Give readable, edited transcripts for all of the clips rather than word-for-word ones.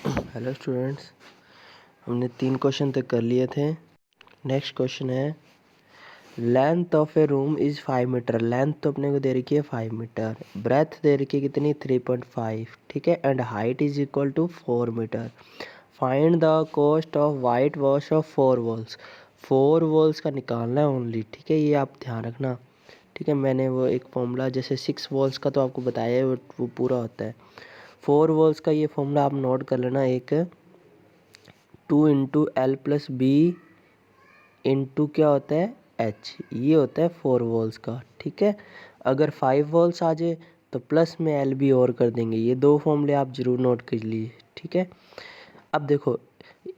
Hello students, हमने 3 question तक कर लिए थे। नेक्स्ट क्वेश्चन है, length of a room is 5 metre. Length तो अपने को दे रखी है 5 मीटर, ब्रेथ दे रखी है कितनी 3.5, ठीक है, and height is equal to 4 metre. Find the cost of white wash of 4 walls. 4 walls का निकालना है ओनली, ठीक है, ये आप ध्यान रखना। ठीक है, मैंने वो एक फॉर्मूला जैसे 6 वॉल्स का तो आपको बताया है, वो पूरा होता है। 4 वॉल्स का ये फॉर्मूला आप नोट कर लेना, एक 2 into L plus B into क्या होता है एच, ये होता है 4 वॉल्स का। ठीक है, अगर 5 वॉल्स आ जाए तो प्लस में एल बी और कर देंगे। ये 2 फॉर्मूले आप ज़रूर नोट कर लीजिए। ठीक है, अब देखो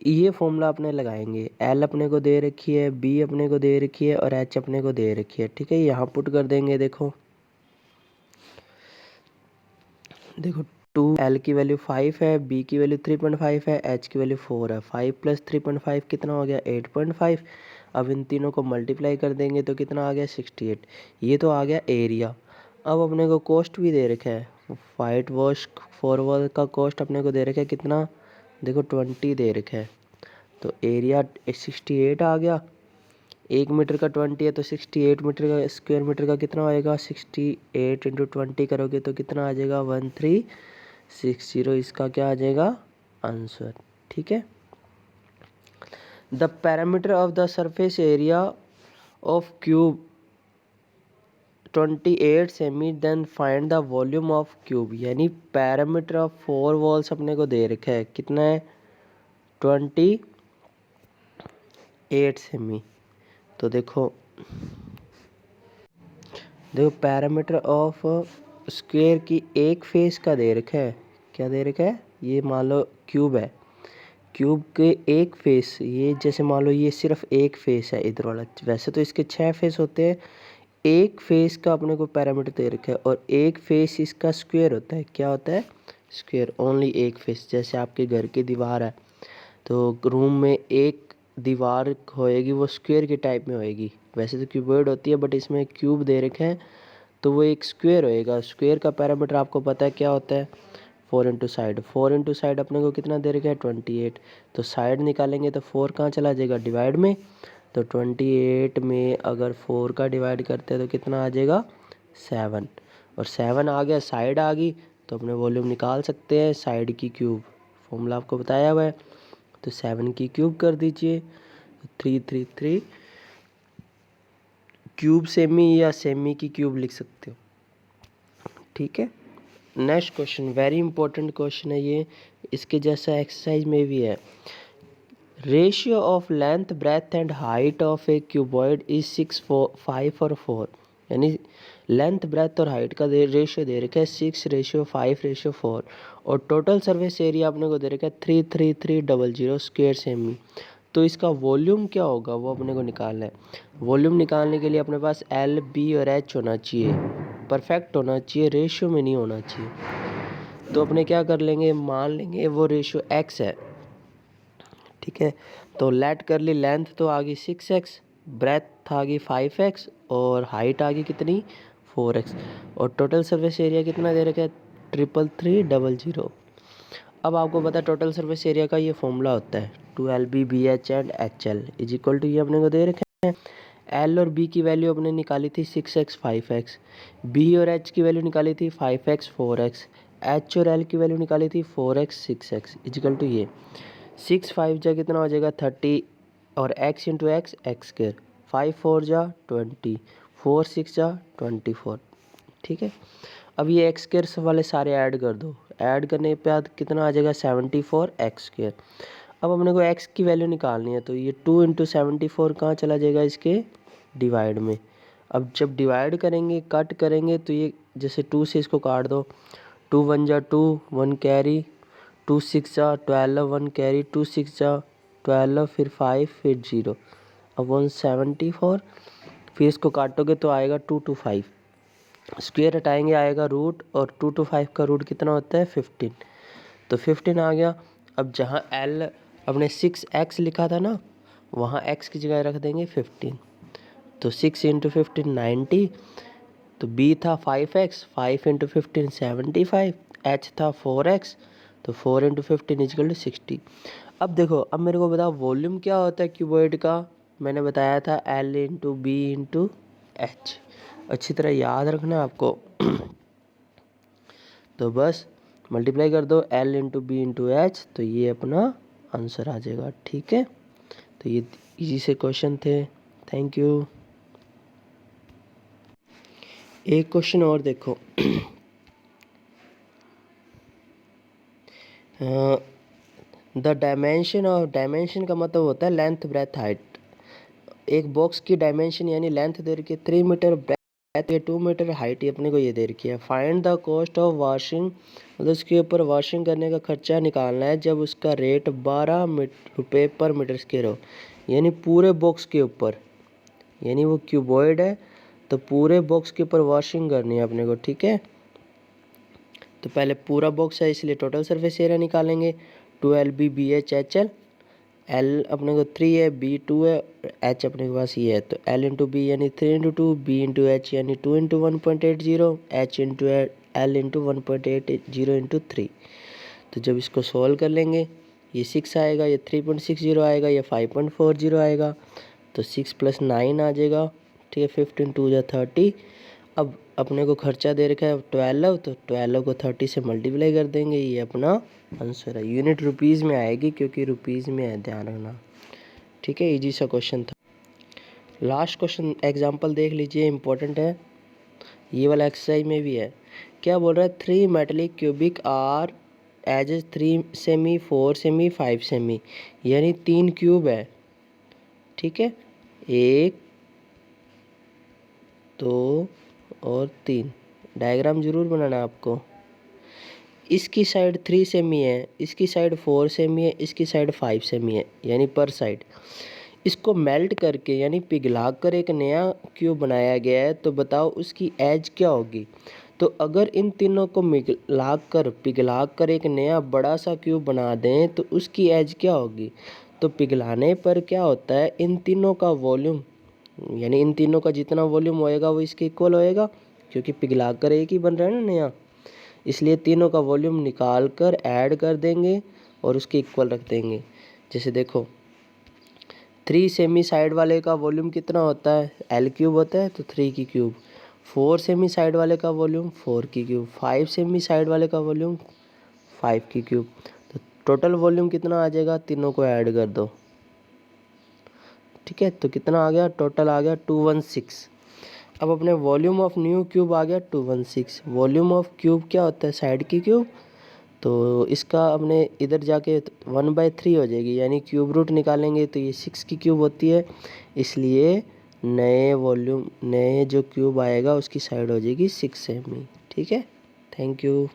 ये फॉर्मूला अपने लगाएंगे, एल अपने को दे रखी है, बी अपने को दे रखी है और एच अपने को दे रखी है। ठीक है, यहाँ पुट कर देंगे। देखो देखो 2 एल की वैल्यू 5 है, बी की वैल्यू 3.5 है, एच की वैल्यू 4 है। 5 प्लस 3.5 कितना हो गया 8.5। अब इन तीनों को मल्टीप्लाई कर देंगे तो कितना आ गया 68। ये तो आ गया एरिया। अब अपने को कॉस्ट भी दे रखा है, वाइट वॉश 4 वॉल का कॉस्ट अपने को दे रखा है कितना, देखो 20 दे रखा है। तो एरिया 68 आ गया। 1 मीटर का 20 है तो 68 मीटर का स्क्वायर मीटर का कितना आएगा, 68 इंटू 20 करोगे तो कितना आ जाएगा 1360। इसका क्या आ जाएगा आंसर। ठीक है, the parameter of the surface area of cube 28 सेमी, then find the volume of cube. यानी पैरामीटर ऑफ 4 वॉल्स अपने को दे रखा है कितना है 28 सेमी। तो देखो पैरामीटर ऑफ स्क्वायर की एक फेस का दे रखा है, क्या दे रखा है, ये मान लो क्यूब है, क्यूब के एक फेस, ये जैसे मान लो ये सिर्फ एक फेस है इधर वाला, वैसे तो इसके 6 फेस होते हैं। एक फेस का अपने को पैरामीटर दे रखा है और एक फेस इसका स्क्वायर होता है। क्या होता है स्क्वायर, ओनली एक फेस। जैसे आपके घर की दीवार है तो रूम में एक दीवार होएगी, वो स्क्वायर के टाइप में होएगी। वैसे तो क्यूबॉइड होती है बट इसमें क्यूब दे रखे हैं तो वो एक स्क्वायर होएगा। स्क्वायर का पैरामीटर आपको पता है क्या होता है 4 इंटू साइड। 4 इंटू साइड अपने को कितना दे रखा है 28। तो साइड निकालेंगे तो 4 कहाँ चला जाएगा डिवाइड में। तो 28 में अगर 4 का डिवाइड करते हैं तो कितना आ जाएगा 7। और 7 आ गया, साइड आ गई तो अपने वॉल्यूम निकाल सकते हैं। साइड की क्यूब फॉर्मूला आपको बताया हुआ है, तो 7 की क्यूब कर दीजिए, 333। क्यूब सेमी या सेमी की क्यूब लिख सकते हो। ठीक है, next question very important question है ये, इसके जैसा एक्सरसाइज में भी है। Ratio of length breadth and height of A cuboid is 6 5 और 4। यानी लेंथ ब्रेथ और हाइट का रेशियो दे रखा है 6:5:4 और टोटल सर्फेस एरिया अपने को दे रखा है 33300 स्क्वायर सेमी। तो इसका वॉल्यूम क्या होगा वो अपने को निकालना है। वॉल्यूम निकालने के लिए अपने पास एल बी और एच होना चाहिए, परफेक्ट होना चाहिए, रेशियो में नहीं होना चाहिए। तो अपने क्या कर लेंगे, मान लेंगे वो रेशियो एक्स है। ठीक है, तो लेट कर ली, लेंथ तो आ गई 6x, ब्रेथ आ गई 5x और हाइट आ गई कितनी 4x और टोटल सर्फेस एरिया कितना दे रखा है 33300। अब आपको पता है टोटल सर्फेस एरिया का ये फॉर्मूला होता है 2LB BH and HL is equal to, ये अपने को दे रखे हैं। एल और बी की वैल्यू अपने निकाली थी 6x 5x, बी और एच की वैल्यू निकाली थी 5x 4x, एच और एल की वैल्यू निकाली थी 4x 6x is equal to ये 6 5 जा कितना हो जाएगा 30 और x into x x square, 5 4 जा 20, 4 6 जा 24। ठीक है, अब ये एक्स स्क्र वाले सारे ऐड कर दो, ऐड करने पे बाद कितना आ जाएगा 74 एक्स स्क्र। अब अपने को x की वैल्यू निकालनी है तो ये 2 इंटू 74 कहाँ चला जाएगा इसके डिवाइड में। अब जब डिवाइड करेंगे कट करेंगे तो ये जैसे 2 से इसको काट दो, 2 1 जा 2 1 कैरी, 2 6 जा 12 1 कैरी, 2 6 जा 12 फिर 5 फिर 0 अब 174। फिर इसको काटोगे तो आएगा 2 to 5, स्क्वायर हटाएंगे आएगा रूट और 2 to 5 का रूट कितना होता है 15। तो 15 आ गया। अब जहाँ L अपने 6x लिखा था ना, वहाँ x की जगह रख देंगे 15। तो 6 इंटू 15 90। तो B था 5x, 5 इंटू 15 75, H था 4x, तो 4 इंटू 15 इजकल टू 60। अब देखो, अब मेरे को बताओ वॉल्यूम क्या होता है क्यूबॉइड का। मैंने बताया था L into B into H. अच्छी तरह याद रखना आपको। तो बस मल्टीप्लाई कर दो L into B into H, तो ये अपना आंसर आ जाएगा। ठीक है, तो ये इजी से क्वेश्चन थे। Thank you. एक क्वेश्चन और देखो। द डायमेंशन का मतलब होता है लेंथ ब्रेथ हाइट। एक बॉक्स की डायमेंशन यानी लेंथ दे रखी है 3 मीटर, ब्रेथ ये 2 मीटर, हाइट ही अपने को ये दे रखी है। Find the cost of washing, मतलब उसके ऊपर वॉशिंग करने का खर्चा निकालना है जब उसका रेट 12 रुपये पर मीटर स्क्वायर हो। यानी पूरे बॉक्स के ऊपर, यानी वो क्यूबॉइड है तो पूरे बॉक्स के ऊपर वॉशिंग करनी है अपने को। ठीक है, तो पहले पूरा बॉक्स है इसलिए टोटल सरफेस एरिया निकालेंगे। 12B BH एल अपने को 3 है, बी 2 है, एच अपने के पास ये है। तो एल इंटू बी यानी 3 इंटू 2, बी इंटू एच यानी 2 into 1.80, H into L into 1.80 into 3। तो जब इसको सॉल्व कर लेंगे, ये 6 आएगा, ये 3.60 आएगा, ये 5.40 आएगा। तो 6 + 9 आ जाएगा। ठीक है, 15 2 जा 30। अब अपने को खर्चा दे रखा है 12, तो 12 को 30 से मल्टीप्लाई कर देंगे, ये अपना आंसर है। यूनिट रुपीज़ में आएगी क्योंकि रुपीज़ में है, ध्यान रखना। ठीक है, इजी सा क्वेश्चन था। लास्ट क्वेश्चन एग्जांपल देख लीजिए, इंपॉर्टेंट है, ये वाला एक्सरसाइज में भी है। क्या बोल रहा है, 3 मेटेलिक क्यूबिक आर एज 3 सेमी, 4 सेमी, 5 सेमी, यानी 3 क्यूब है। ठीक है, 1 2 और 3। डायग्राम जरूर बनाना आपको। इसकी साइड 3 सेमी है, इसकी साइड 4 सेमी है, इसकी साइड 5 सेमी है, यानी पर साइड। इसको मेल्ट करके यानी पिघला कर एक नया क्यूब बनाया गया है, तो बताओ उसकी एज क्या होगी। तो अगर इन तीनों को पिघला कर एक नया बड़ा सा क्यूब बना दें तो उसकी एज क्या होगी। तो पिघलाने पर क्या होता है, इन तीनों का वॉल्यूम, यानी इन तीनों का जितना वॉल्यूम होएगा वो इसके इक्वल होएगा, क्योंकि पिघला कर एक ही बन रहा है ना नया। इसलिए तीनों का वॉल्यूम निकाल कर ऐड कर देंगे और उसके इक्वल रख देंगे। जैसे देखो, 3 सेमी साइड वाले का वॉल्यूम कितना होता है, L क्यूब होता है, तो 3 की क्यूब। 4 सेमी साइड वाले का वॉल्यूम 4 की क्यूब। 5 सेमी साइड वाले का वॉल्यूम 5 की क्यूब। तो टोटल वॉल्यूम कितना आ जाएगा, तीनों को ऐड कर दो। ठीक है, तो कितना आ गया, टोटल आ गया 216। अब अपने वॉल्यूम ऑफ न्यू क्यूब आ गया 216। वॉल्यूम ऑफ क्यूब क्या होता है, साइड की क्यूब। तो इसका अपने इधर जाके 1/3 हो जाएगी, यानी क्यूब रूट निकालेंगे तो ये 6 की क्यूब होती है। इसलिए नए जो क्यूब आएगा उसकी साइड हो जाएगी 6 सेमी। ठीक है, थैंक यू।